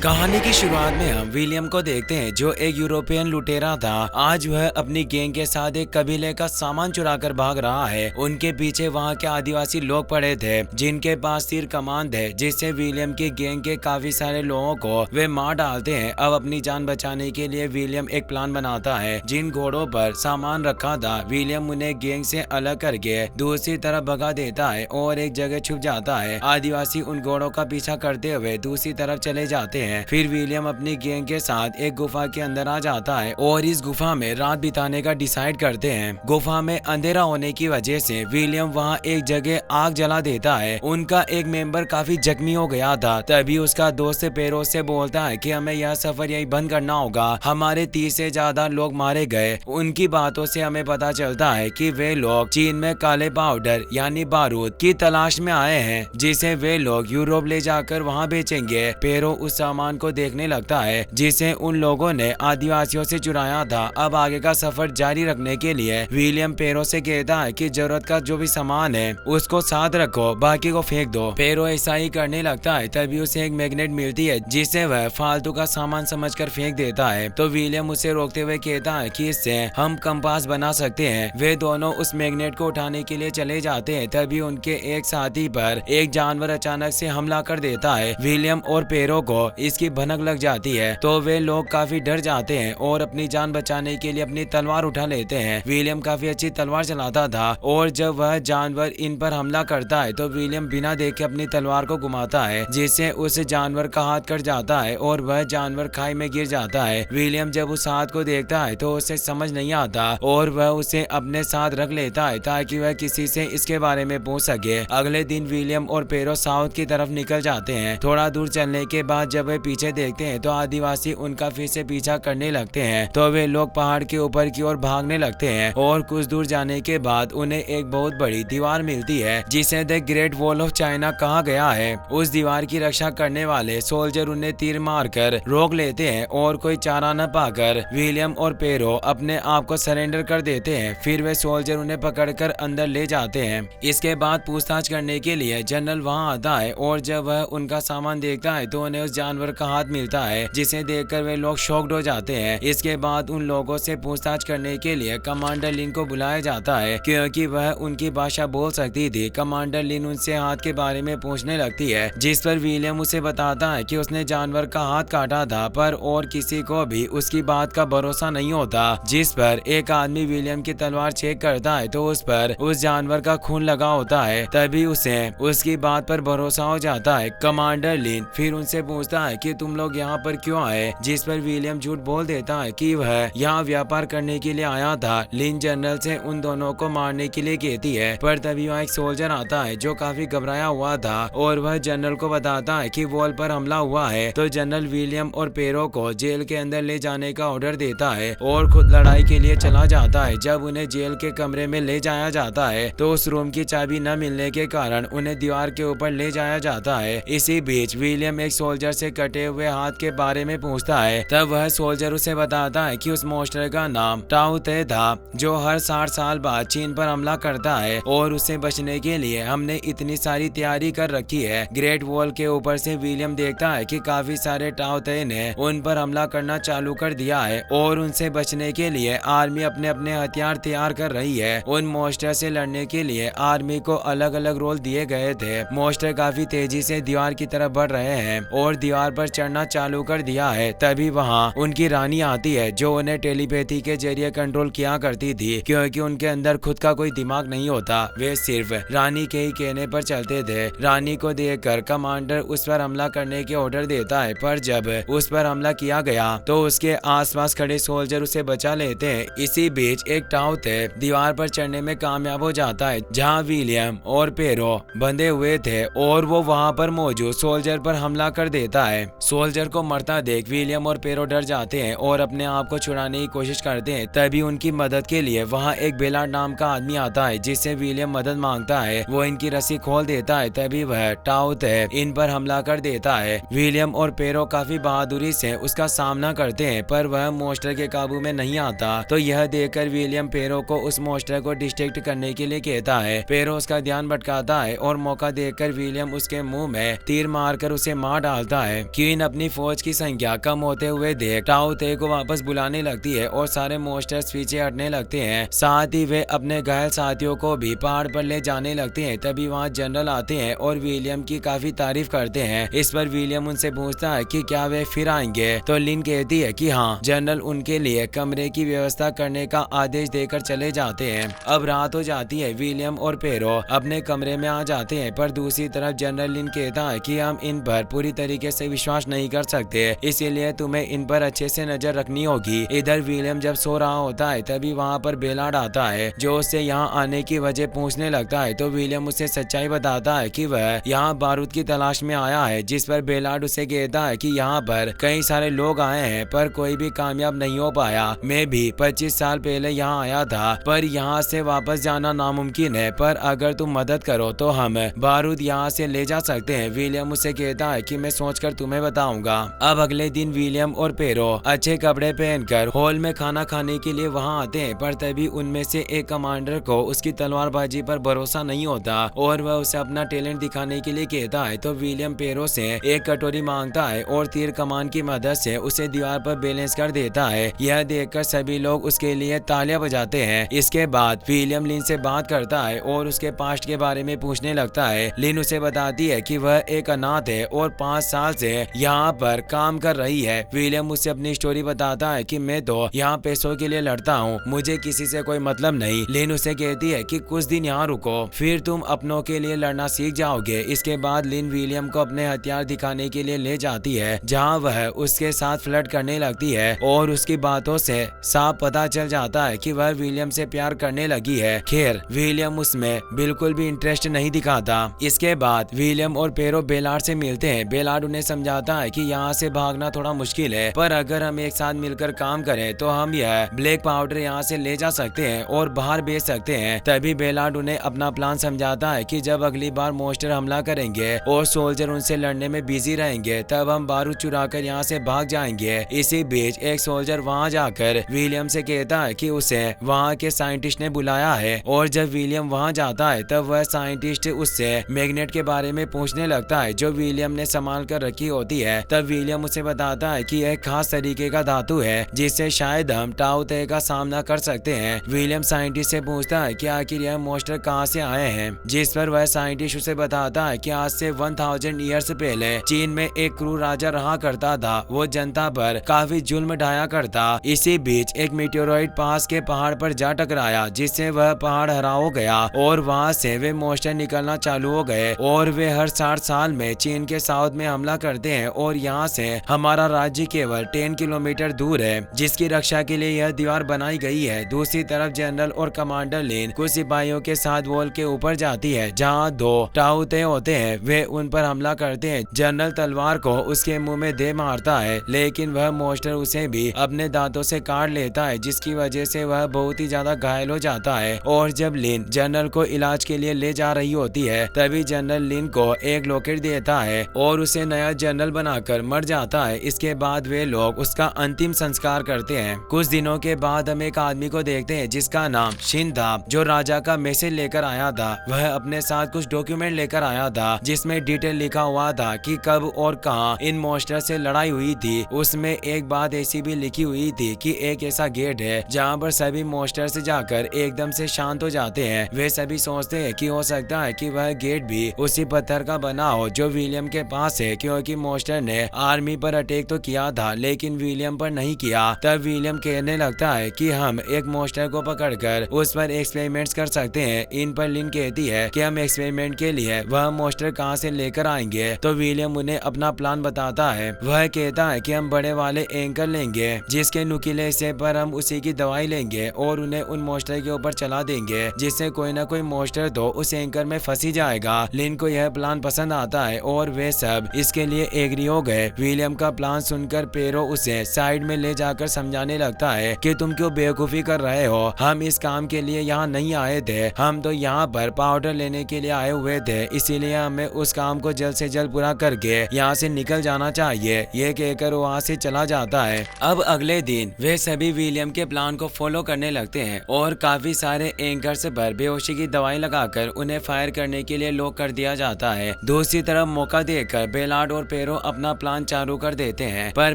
कहानी की शुरुआत में हम विलियम को देखते हैं जो एक यूरोपियन लुटेरा था। आज वह अपनी गैंग के साथ एक कबीले का सामान चुराकर भाग रहा है। उनके पीछे वहाँ के आदिवासी लोग पड़े थे जिनके पास तीर कमान थे, जिससे विलियम की गैंग के काफी सारे लोगों को वे मार डालते हैं। अब अपनी जान बचाने के लिए विलियम एक प्लान बनाता है। जिन घोड़ों पर सामान रखा था विलियम उन्हें गैंग से अलग करके दूसरी तरफ भगा देता है और एक जगह छुप जाता है। आदिवासी उन घोड़ों का पीछा करते हुए दूसरी तरफ चले जाते हैं। फिर विलियम अपनी गैंग के साथ एक गुफा के अंदर आ जाता है और इस गुफा में रात बिताने का डिसाइड करते हैं। गुफा में अंधेरा होने की वजह से विलियम वहां एक जगह आग जला देता है। उनका एक मेंबर काफी जख्मी हो गया था। तभी उसका दोस्त पेरो से बोलता है कि हमें यह सफर यही बंद करना होगा, हमारे 30 से ज्यादा लोग मारे गए। उनकी बातों से हमें पता चलता है कि वे लोग चीन में काले पाउडर यानी बारूद की तलाश में आए हैं, जिसे वे लोग यूरोप ले जाकर वहां बेचेंगे। पेरो उस सामान को देखने लगता है जिसे उन लोगों ने आदिवासियों से चुराया था। अब आगे का सफर जारी रखने के लिए विलियम पेरो से कहता है कि जरूरत का जो भी सामान है उसको साथ रखो, बाकी को फेंक दो। पेरो ऐसा ही करने लगता है। तभी उसे एक मैग्नेट मिलती है जिसे वह फालतू का सामान समझकर फेंक देता है। तो विलियम उसे रोकते हुए कहता है कि इससे हम कंपास बना सकते हैं। वे दोनों उस मैग्नेट को उठाने के लिए चले जाते हैं। तभी उनके एक साथी पर एक जानवर अचानक से हमला कर देता है। विलियम और पेरो को इसकी भनक लग जाती है तो वे लोग काफी डर जाते हैं और अपनी जान बचाने के लिए अपनी तलवार उठा लेते हैं। विलियम काफी अच्छी तलवार चलाता था और जब वह जानवर इन पर हमला करता है तो विलियम बिना देखे अपनी तलवार को घुमाता है, जिससे उस जानवर का हाथ कट जाता है और वह जानवर खाई में गिर जाता है। विलियम जब उस हाथ को देखता है तो उसे समझ नहीं आता और वह उसे अपने साथ रख लेता है ताकि वह किसी से इसके बारे में पूछ सके। अगले दिन विलियम और पेरो साउथ की तरफ निकल जाते हैं। थोड़ा दूर चलने के बाद जब वे पीछे देखते हैं तो आदिवासी उनका फिर से पीछा करने लगते हैं। तो वे लोग पहाड़ के ऊपर की ओर भागने लगते हैं और कुछ दूर जाने के बाद उन्हें एक बहुत बड़ी दीवार मिलती है जिसे the great wall of China कहा गया है। उस दीवार की रक्षा करने वाले सोल्जर उन्हें तीर मारकर रोक लेते हैं और कोई चारा न पाकर विलियम और पेरो अपने आप को सरेंडर कर देते हैं। फिर वे सोल्जर उन्हें पकड़कर अंदर ले जाते हैं। इसके बाद पूछताछ करने के लिए जनरल वहां आता है और जब वह उनका सामान देखता है तो उन्हें उस जानवर का हाथ मिलता है, जिसे देखकर वे लोग शॉक्ड हो जाते हैं। इसके बाद उन लोगों से पूछताछ करने के लिए कमांडर लिन को बुलाया जाता है क्योंकि वह उनकी भाषा बोल सकती थी। कमांडर लिन उनसे हाथ के बारे में पूछने लगती है, जिस पर विलियम उसे बताता है कि उसने जानवर का हाथ काटा था, पर और किसी को भी उसकी बात का भरोसा नहीं होता। जिस पर एक आदमी विलियम की तलवार चेक करता है तो उस पर उस जानवर का खून लगा होता है। तभी उसे उसकी बात पर भरोसा हो जाता है। कमांडर लिन फिर उनसे पूछता है कि तुम लोग यहाँ पर क्यों आए, जिस पर विलियम झूठ बोल देता है कि वह यहाँ व्यापार करने के लिए आया था। लिन जनरल से उन दोनों को मारने के लिए कहती है, पर तभी वहाँ एक सोल्जर आता है जो काफी घबराया हुआ था और वह जनरल को बताता है कि वॉल पर हमला हुआ है। तो जनरल विलियम और पेरो को जेल के अंदर ले जाने का ऑर्डर देता है और खुद लड़ाई के लिए चला जाता है। जब उन्हें जेल के कमरे में ले जाया जाता है तो उस रूम की चाबी न मिलने के कारण उन्हें दीवार के ऊपर ले जाया जाता है। इसी बीच विलियम एक सोल्जर से कटे हुए हाथ के बारे में पूछता है। तब वह सोल्जर उसे बताता है कि उस मॉन्स्टर का नाम टाउ ते था जो हर 60 साल बाद चीन पर हमला करता है और उससे बचने के लिए हमने इतनी सारी तैयारी कर रखी है। ग्रेट वॉल के ऊपर से विलियम देखता है कि काफी सारे टाउ ते ने उन पर हमला करना चालू कर दिया है और उनसे बचने के लिए आर्मी अपने अपने हथियार तैयार कर रही है। उन मॉन्स्टर से लड़ने के लिए आर्मी को अलग अलग रोल दिए गए थे। मॉन्स्टर काफी तेजी से दीवार की तरफ बढ़ रहे हैं और दीवार पर चढ़ना चालू कर दिया है। तभी वहाँ उनकी रानी आती है जो उन्हें टेलीपैथी के जरिए कंट्रोल किया करती थी क्योंकि उनके अंदर खुद का कोई दिमाग नहीं होता, वे सिर्फ रानी के ही कहने पर चलते थे। रानी को देखकर कमांडर उस पर हमला करने के ऑर्डर देता है, पर जब उस पर हमला किया गया तो उसके आसपास खड़े सोल्जर उसे बचा लेते हैं। इसी बीच एक टाउ ते दीवार पर चढ़ने में कामयाब हो जाता है जहाँ विलियम और पेरो बंधे हुए थे और वो वहाँ पर मौजूद सोल्जर पर हमला कर देता है। सोल्जर को मरता देख विलियम और पेरो डर जाते हैं और अपने आप को छुड़ाने की कोशिश करते हैं। तभी उनकी मदद के लिए वहाँ एक बेलाड नाम का आदमी आता है जिससे विलियम मदद मांगता है। वो इनकी रस्सी खोल देता है। तभी वह टाउ ते इन पर हमला कर देता है। विलियम और पेरो काफी बहादुरी से उसका सामना करते हैं पर वह मॉन्स्टर के काबू में नहीं आता। तो यह देखकर विलियम पेरो को उस मॉन्स्टर को डिस्ट्रैक्ट करने के लिए कहता है। पेरो उसका ध्यान भटकाता है और मौका देखकर विलियम उसके मुंह में तीर मारकर उसे मार डालता है। क्वीन अपनी फौज की संख्या कम होते हुए देख टाओ ते को वापस बुलाने लगती है और सारे मॉन्स्टर्स पीछे हटने लगते हैं। साथ ही वे अपने घायल साथियों को भी पहाड़ पर ले जाने लगते हैं। तभी वहाँ जनरल आते हैं और विलियम की काफी तारीफ करते हैं। इस पर विलियम उनसे पूछता है कि क्या वे फिर आएंगे, तो लिन कहती है कि हाँ। जनरल उनके लिए कमरे की व्यवस्था करने का आदेश देकर चले जाते हैं। अब रात हो जाती है। विलियम और पेरो अपने कमरे में आ जाते हैं, पर दूसरी तरफ जनरल लिन कहता है कि हम इन पर पूरी तरीके से विश्वास नहीं कर सकते, इसीलिए तुम्हें इन पर अच्छे से नजर रखनी होगी। इधर विलियम जब सो रहा होता है तभी वहाँ पर बेलार्ड आता है, जो उससे यहाँ आने की वजह पूछने लगता है। तो विलियम उसे सच्चाई बताता है कि वह यहाँ बारूद की तलाश में आया है, जिस पर बेलार्ड उसे कहता है कि यहाँ पर कई सारे लोग आए हैं पर कोई भी कामयाब नहीं हो पाया। मैं भी 25 साल पहले यहाँ आया था, पर यहाँ से वापस जाना नामुमकिन है, पर अगर तुम मदद करो तो हम बारूद यहाँ से ले जा सकते हैं। विलियम उसे कहता है कि मैं सोचकर तुम्हें बताऊंगा। अब अगले दिन विलियम और पेरो अच्छे कपड़े पहनकर हॉल में खाना खाने के लिए वहाँ आते हैं, पर तभी उनमें से एक कमांडर को उसकी तलवारबाजी पर भरोसा नहीं होता और वह उसे अपना टैलेंट दिखाने के लिए कहता है। तो विलियम पेरो से एक कटोरी मांगता है और तीर कमान की मदद से उसे दीवार पर बैलेंस कर देता है। यह देखकर सभी लोग उसके लिए तालियां बजाते हैं। इसके बाद विलियम लिन से बात करता है और उसके पास्ट के बारे में पूछने लगता है। लिन उसे बताती है कि वह एक अनाथ है और 5 साल से यहाँ पर काम कर रही है। विलियम उससे अपनी स्टोरी बताता है कि मैं तो यहाँ पैसों के लिए लड़ता हूँ, मुझे किसी से कोई मतलब नहीं। लिन उसे कहती है कि कुछ दिन यहाँ रुको, फिर तुम अपनों के लिए लड़ना सीख जाओगे। इसके बाद लिन विलियम को अपने हथियार दिखाने के लिए ले जाती है, जहाँ वह उसके साथ फ्लर्ट करने लगती है और उसकी बातों से साफ पता चल जाता है कि वह विलियम से प्यार करने लगी है। खैर विलियम उसमें बिल्कुल भी इंटरेस्ट नहीं दिखाता। इसके बाद विलियम और पेरो बेलार्ड से मिलते हैं। बेलार्ड उन्हें समझाता है कि यहाँ से भागना थोड़ा मुश्किल है, पर अगर हम एक साथ मिलकर काम करें तो हम यह ब्लैक पाउडर यहाँ से ले जा सकते हैं और बाहर बेच सकते हैं। तभी बेलार्ड उन्हें अपना प्लान समझाता है कि जब अगली बार मॉन्स्टर हमला करेंगे और सोल्जर उनसे लड़ने में बिजी रहेंगे, तब हम बारूद चुरा कर यहाँ से भाग जाएंगे। इसी बीच एक सोल्जर वहाँ जाकर विलियम से कहता है कि उसे वहाँ के साइंटिस्ट ने बुलाया है, और जब विलियम वहाँ जाता है तब वह साइंटिस्ट उससे मैग्नेट के बारे में पूछने लगता है, जो विलियम ने संभाल कर रखी होती है। तब विलियम उसे बताता है कि यह खास तरीके का धातु है जिससे शायद हम टाओ ते का सामना कर सकते हैं। विलियम साइंटिस्ट से पूछता है कि आखिर यह मॉन्स्टर कहाँ से आए हैं, जिस पर वह साइंटिस्ट उसे बताता है कि आज से 1000 ईयर्स पहले चीन में एक क्रूर राजा रहा करता था। वो जनता पर काफी जुल्म ढाया करता। इसी बीच एक मीटेओराइड पास के पहाड़ पर जा टकराया, जिससे वह पहाड़ हरा हो गया और वहाँ से वे मॉन्स्टर निकलना चालू हो गए और वे हर 60 साल में चीन के साउथ में हमला करते हैं और यहाँ से हमारा राज्य केवल 10 किलोमीटर दूर है, जिसकी रक्षा के लिए यह दीवार बनाई गई है। दूसरी तरफ जनरल और कमांडर लिन कुछ सिपाहियों के साथ वॉल के ऊपर जाती है, जहाँ 2 टाओ ते होते हैं। वे उन पर हमला करते हैं। जनरल तलवार को उसके मुंह में दे मारता है, लेकिन वह मॉन्स्टर उसे भी अपने दांतों से काट लेता है, जिसकी वजह से वह बहुत ही ज्यादा घायल हो जाता है। और जब लिन जनरल को इलाज के लिए ले जा रही होती है, तभी जनरल लिन को एक लॉकेट देता है और उसे नया जनरल बनाकर मर जाता है। इसके बाद वे लोग उसका अंतिम संस्कार करते हैं। कुछ दिनों के बाद हम एक आदमी को देखते हैं जिसका नाम शिन था, जो राजा का मैसेज लेकर आया था। वह अपने साथ कुछ डॉक्यूमेंट लेकर आया था, जिसमें डिटेल लिखा हुआ था कि कब और कहां इन मॉन्स्टर से लड़ाई हुई थी। उसमें एक बात ऐसी भी लिखी हुई थी कि एक ऐसा गेट है जहां पर सभी मॉन्स्टर से जाकर एकदम से शांत हो जाते हैं। वे सभी सोचते हैं कि हो सकता है कि वह गेट भी उसी पत्थर का बना हो जो विलियम के पास है, क्योंकि मॉन्स्टर ने आर्मी पर अटैक तो किया था लेकिन विलियम पर नहीं किया। तब विलियम कहने लगता है कि हम एक मॉन्स्टर को पकड़कर उस पर एक्सपेरिमेंट्स कर सकते हैं। इन पर लिन कहती है कि हम एक्सपेरिमेंट के लिए वह मॉन्स्टर कहां से लेकर आएंगे। तो विलियम उन्हें अपना प्लान बताता है। वह कहता है कि हम बड़े वाले एंकर लेंगे, जिसके नुकीले हिस्से पर हम उसी की दवाई लेंगे और उन्हें उन मॉन्स्टर के ऊपर चला देंगे, जिससे कोई ना कोई मॉन्स्टर तो उस एंकर में फंसी जाएगा। लिन को यह प्लान पसंद आता है और वे सब इसके लिए एग्री हो गए। विलियम का प्लान सुनकर पेरो उसे साइड में ले जाकर समझाने लगता है कि तुम क्यों बेवकूफी कर रहे हो, हम इस काम के लिए यहाँ नहीं आए थे, हम तो यहाँ पर पाउडर लेने के लिए आए हुए थे, इसीलिए हमें उस काम को जल्द से जल्द पूरा करके यहाँ से निकल जाना चाहिए। ये कहकर वो वहाँ से चला जाता है। अब अगले दिन वे सभी विलियम के प्लान को फॉलो करने लगते हैं और काफी सारे एंकर्स पर बेहोशी की दवाई लगाकर उन्हें फायर करने के लिए लॉक कर दिया जाता है। दूसरी तरफ मौका देकर बेलार्ड और पेरो अपना प्लान चालू कर देते हैं, पर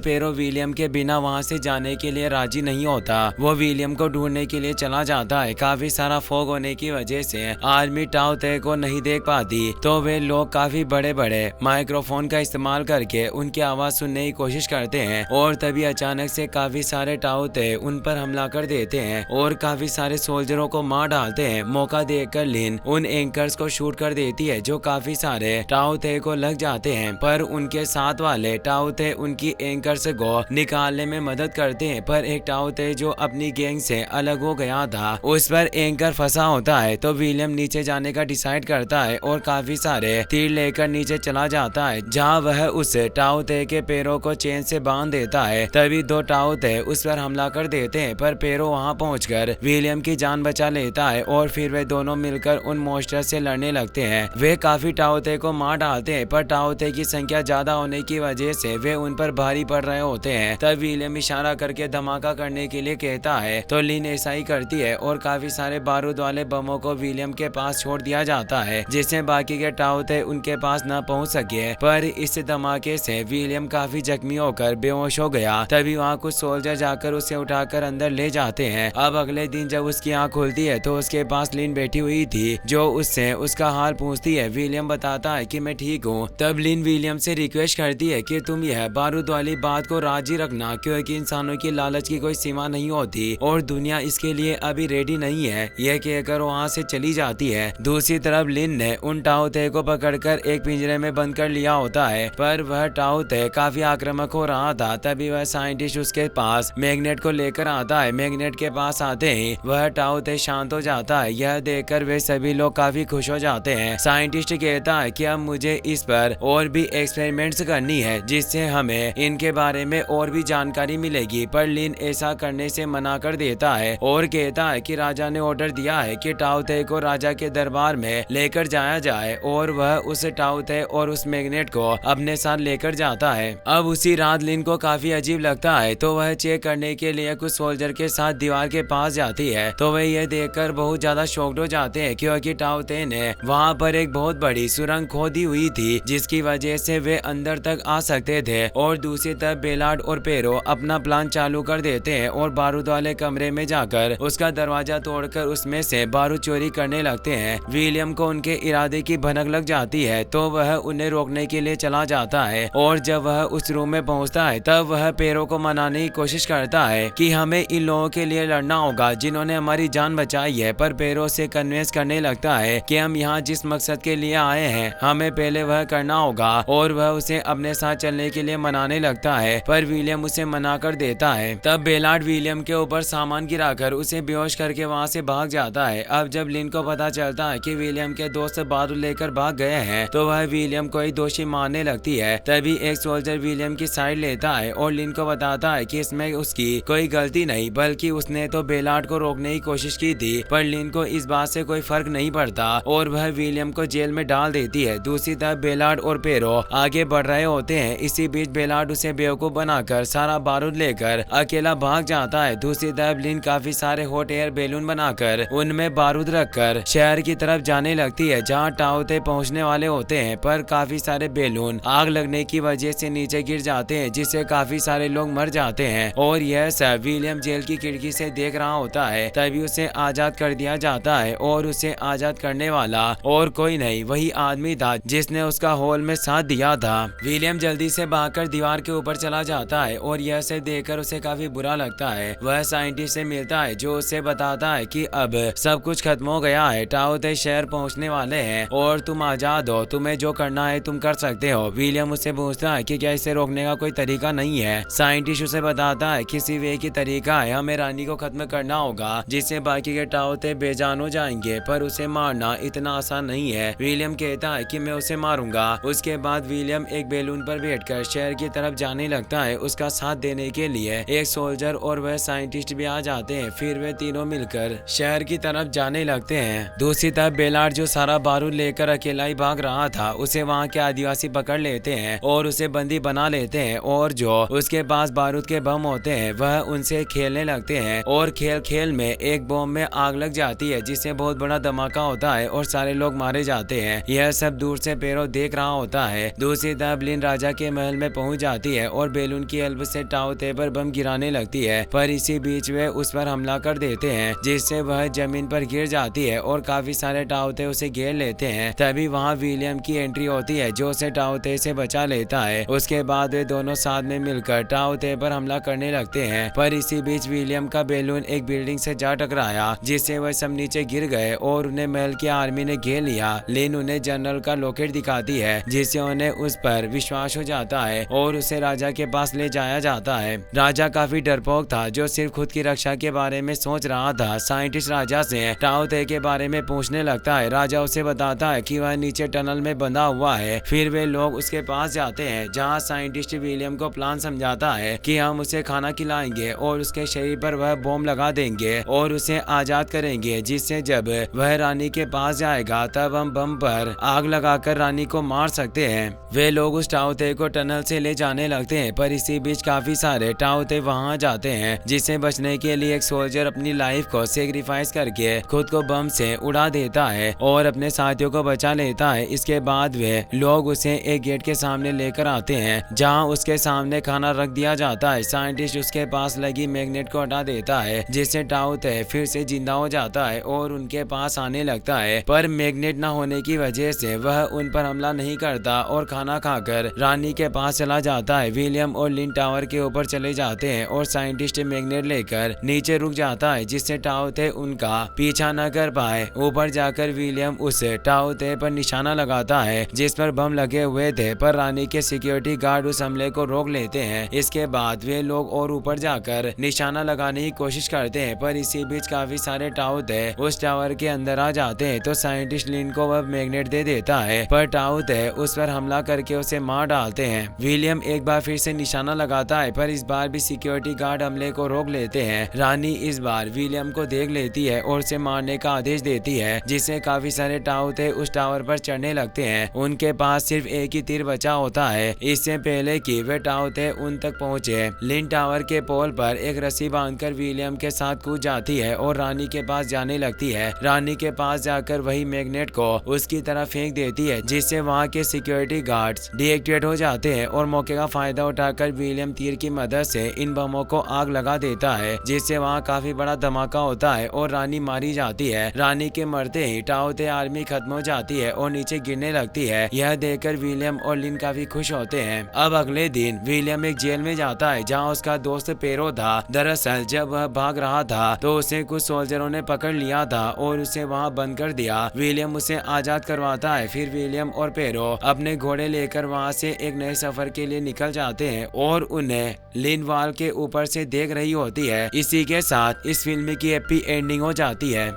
पेरो विलियम के बिना वहाँ से जाने के लिए राजी नहीं होता। वो विलियम को ढूंढने के लिए चला जाता है। काफी सारा फॉग होने की वजह से आर्मी टाओ ते को नहीं देख पाती, तो वे लोग काफी बड़े बड़े माइक्रोफोन का इस्तेमाल करके उनकी आवाज सुनने की कोशिश करते हैं और तभी अचानक से काफी सारे टाओ ते उन पर हमला कर देते हैं और काफी सारे सोल्जरों को मार डालते हैं। मौका देखकर लिन उन एंकर्स को शूट कर देती है जो काफी सारे टाओ ते को लग जाते हैं, पर उनके साथ वाले टाओ ते उनकी एंकर्स को निकालने में मदद करते हैं। पर एक टाओ ते जो अपनी गैंग से अलग हो गया था उस पर एंकर फंसा होता है, तो विलियम नीचे जाने का डिसाइड करता है और काफी सारे तीर लेकर नीचे चला जाता है, जहां वह उस टाओ ते के पैरों को चेन से बांध देता है। तभी दो टाओ ते उस पर हमला कर देते हैं, पर पैरो वहां पहुंचकर विलियम की जान बचा लेता है और फिर वे दोनों मिलकर उन मॉन्स्टर से लड़ने लगते हैं। वे काफी टाओ ते को मार डालते हैं, पर टाओ ते की संख्या ज्यादा होने की वजह से वे उन पर भारी पड़ रहे होते हैं। तब विलियम इशारा करके धमाका करने के लिए कहता है, तो लिन ऐसा ही करती है और काफी सारे बारूद वाले बमों को विलियम के पास छोड़ दिया जाता है, जिससे बाकी के टाओ ते उनके पास न पहुंच सके। पर इस धमाके से विलियम काफी जख्मी होकर बेहोश हो गया। तभी वहाँ कुछ सोल्जर जाकर उसे उठाकर अंदर ले जाते हैं। अब अगले दिन जब उसकी आँख खुलती है तो उसके पास लिन बैठी हुई थी, जो उससे उसका हाल पूछती है। विलियम बताता है कि मैं ठीक हूँ। तब लिन विलियम से रिक्वेस्ट करती है कि तुम यह बारूद वाली बात को राजी रखना, क्योंकि इंसानों की लालच की कोई सीमा नहीं होती और दुनिया इसके लिए अभी रेडी नहीं है। यह कहकर वहाँ से चली जाती है। दूसरी तरफ लिन ने उन टाओ ते को पकड़कर एक पिंजरे में बंद कर लिया होता है, पर वह टाओ ते काफी आक्रामक हो रहा था। तभी वह साइंटिस्ट उसके पास मैग्नेट को लेकर आता है। मैग्नेट के पास आते ही वह टाओ ते शांत हो जाता है। यह देखकर वे सभी लोग काफी खुश हो जाते हैं। साइंटिस्ट कहता है कि अब मुझे इस पर और भी एक्सपेरिमेंट्स करनी है, जिससे हमें इनके बारे में और भी जानकारी मिलेगी। पर लिन ऐसा करने से मना कर देता है और कहता है कि राजा ने ऑर्डर दिया है कि टाओ ते को राजा के दरबार में लेकर जाया जाए, और वह उस टाओ ते और उस मैग्नेट को अपने साथ लेकर जाता है। अब उसी रात लिन को काफी अजीब लगता है, तो वह चेक करने के लिए कुछ सोल्जर के साथ दीवार के पास जाती है। तो वह यह देखकर बहुत ज्यादा शॉक्ड हो जाते हैं, क्योंकि टाओ ते ने वहाँ पर एक बहुत बड़ी सुरंग खोदी हुई थी, जिसकी वजह से वे अंदर तक आ सकते थे। और दूसरी तरफ बेलार्ड और पेरो अपना प्लान चालू कर देते हैं और बारूद वाले कमरे में जाकर उसका दरवाजा तोड़कर उसमें से बारूद चोरी करने लगते हैं। विलियम को उनके इरादे की भनक लग जाती है, तो वह उन्हें रोकने के लिए चला जाता है। और जब वह उस रूम में पहुंचता है तब वह पेरो को मनाने की कोशिश करता है कि हमें इन लोगों के लिए लड़ना होगा जिन्होंने हमारी जान बचाई है। पर पेरो से कन्विंस करने लगता है कि हम यहाँ जिस मकसद के लिए आए हैं हमें पहले वह करना होगा, और वह उसे अपने साथ चलने के लिए मनाने लगता है। पर विलियम उसे मना कर देता है। तब बेलार्ड विलियम के ऊपर सामान गिराकर उसे बेहोश करके वहाँ से भाग जाता है। अब जब लिन को पता चलता है कि विलियम के दोस्त बारूद लेकर भाग गए हैं, तो वह विलियम को ही दोषी मानने लगती है। तभी एक सोल्जर विलियम की साइड लेता है और लिन को बताता है कि इसमें उसकी कोई गलती नहीं, बल्कि उसने तो बेलार्ड को रोकने की कोशिश की थी। पर लिन को इस बात से कोई फर्क नहीं पड़ता और वह विलियम को जेल में डाल देती है। दूसरी तरफ बेलार्ड और पेरो आगे बढ़ रहे होते हैं। इसी बीच बेलार्ड उसे बेवकूफ बनाकर सारा बारूद लेकर अकेला भाग जाता है। दूसरी तरफ लिन काफी सारे हॉट एयर बैलून बनाकर उनमें बारूद रखकर शहर की तरफ जाने लगती है, जहाँ टाओ ते पहुँचने वाले होते हैं। पर काफी सारे बैलून आग लगने की वजह से नीचे गिर जाते हैं, जिससे काफी सारे लोग मर जाते हैं। और यह सब विलियम जेल की खिड़की से देख रहा होता है। तभी उसे आजाद कर दिया जाता है और उसे आजाद करने वाला और कोई नहीं, वही आदमी था जिसने उसका हॉल में साथ दिया था। विलियम जल्दी से भागकर दीवार के ऊपर चला जाता है और यह सब देखकर उसे काफी बुरा लगता है। वह साइंटिस्ट से मिलता है जो उसे बताता है कि अब सब कुछ खत्म हो गया है, टाओ ते शहर पहुंचने वाले हैं और तुम आजाद हो, तुम्हें जो करना है तुम कर सकते हो। विलियम उससे पूछता है कि क्या इसे रोकने का कोई तरीका नहीं है। साइंटिस्ट उसे बताता है कि सिर्फ एक ही तरीका है, हमें रानी को खत्म करना होगा, जिससे बाकी के टाओ ते बेजान हो जाएंगे। पर उसे मारना इतना आसान नहीं है। विलियम कहता है कि मैं उसे मारूंगा। उसके बाद विलियम एक बैलून पर बैठकर शहर की तरफ जाने लगता है। उसका साथ देने के लिए एक सोल्जर और वह साइंटिस्ट भी आ जाते हैं। फिर वे तीनों मिलकर शहर की तरफ जाने लगते हैं। दूसरी तरफ बेलार्ड जो सारा बारूद लेकर अकेला ही भाग रहा था, उसे वहाँ के आदिवासी पकड़ लेते हैं और उसे बंदी बना लेते हैं। और जो उसके पास बारूद के बम होते हैं वह उनसे खेलने लगते हैं और खेल खेल में एक बम में आग लग जाती है, जिससे बहुत बड़ा धमाका होता है और सारे लोग मारे जाते हैं। यह सब दूर से पेरो देख रहा होता है। दूसरी सीधा लिन राजा के महल में पहुंच जाती है और बैलून की हेल्प से टाओ ते पर बम गिराने लगती है, पर इसी बीच वे उस पर हमला कर देते हैं जिससे वह जमीन पर गिर जाती है और काफी सारे टाओ ते उसे घेर लेते हैं। तभी वहाँ विलियम की एंट्री होती है जो उसे टाओ ते से बचा लेता है। उसके बाद वे दोनों साथ में मिलकर टाओ ते पर हमला करने लगते हैं, पर इसी बीच विलियम का बैलून एक बिल्डिंग से जा टकराया जिससे वह सब नीचे गिर गए और उन्हें महल की आर्मी ने घेर लिया। लिन उन्हें जनरल का लॉकेट दिखाती है जिससे उन्हें उस पर विश्वास हो जाता है और उसे राजा के पास ले जाया जाता है। राजा काफी डरपोक था जो सिर्फ खुद की रक्षा के बारे में सोच रहा था। साइंटिस्ट राजा से टाओ ते के बारे में पूछने लगता है। राजा उसे बताता है कि वह नीचे टनल में बंधा हुआ है। फिर वे लोग उसके पास जाते हैं जहाँ साइंटिस्ट विलियम को प्लान समझाता है कि हम उसे खाना खिलाएंगे और उसके शरीर पर वह बॉम्ब लगा देंगे और उसे आजाद करेंगे, जिससे जब वह रानी के पास जाएगा तब हम बम पर आग लगाकर रानी को मार सकते हैं। वे लोग उस टाओ ते को टनल से ले जाने लगते हैं, पर इसी बीच काफी सारे टाओ ते वहां जाते हैं जिससे बचने के लिए एक सोल्जर अपनी लाइफ को सेक्रीफाइस करके खुद को बम से उड़ा देता है और अपने साथियों को बचा लेता है। इसके बाद वे लोग उसे एक गेट के सामने लेकर आते हैं जहां उसके सामने खाना रख दिया जाता है। साइंटिस्ट उसके पास लगी मैग्नेट को हटा देता है जिससे टाओ ते फिर से जिंदा हो जाता है और उनके पास आने लगता है, पर मैग्नेट न होने की वजह से वह उन पर हमला नहीं करता और खाना खाकर रानी के पास चला जाता है। विलियम और लिन टावर के ऊपर चले जाते हैं और साइंटिस्ट मैग्नेट लेकर नीचे रुक जाता है जिससे टाओ ते उनका पीछा न कर पाए। ऊपर जाकर विलियम उस टाओ ते पर निशाना लगाता है जिस पर बम लगे हुए थे, पर रानी के सिक्योरिटी गार्ड उस हमले को रोक लेते हैं। इसके बाद वे लोग और ऊपर जाकर निशाना लगाने की कोशिश करते हैं, पर इसी बीच काफी सारे टाओ ते उस टावर के अंदर आ जाते हैं तो साइंटिस्ट लिन को वह मैग्नेट दे देता है, पर टाओ ते उस पर हमला करके उसे मार डालते हैं। विलियम एक बार फिर से निशाना लगाता है, पर इस बार भी सिक्योरिटी गार्ड हमले को रोक लेते हैं। रानी इस बार विलियम को देख लेती है और उसे मारने का आदेश देती है, जिससे काफी सारे टाओ ते उस टावर पर चढ़ने लगते हैं। उनके पास सिर्फ एक ही तीर बचा होता है। इससे पहले कि वे टाओ ते उन तक पहुंचे, लिन टावर के पोल पर एक रस्सी बांधकर विलियम के साथ कूद जाती है और रानी के पास जाने लगती है। रानी के पास जाकर वही मैग्नेट को उसकी तरफ फेंक देती है जिससे वहाँ के सिक्योरिटी गार्ड्स डीएक्टिवेट हो जाते हैं और मौके का फायदा उठाकर विलियम तीर की मदद से इन बमों को आग लगा देता है, जिससे वहाँ काफी बड़ा धमाका होता है और रानी मारी जाती है। रानी के मरते ही टाओ ते आर्मी खत्म हो जाती है और नीचे गिरने लगती है। यह देखकर विलियम और लिन काफी खुश होते हैं। अब अगले दिन विलियम एक जेल में जाता है जहाँ उसका दोस्त पेरो था। दरअसल जब वह भाग रहा था तो उसे कुछ सोल्जरों ने पकड़ लिया था और उसे वहाँ बंद कर दिया। विलियम उसे आजाद करवाता है। फिर विलियम और पेरो अपने घोड़े लेकर वहाँ से एक नए सफर के लिए निकल जाते हैं और उन्हें लिन वाल के ऊपर से देख रही होती है। इसी के साथ इस फिल्म की हैप्पी एंडिंग हो जाती है।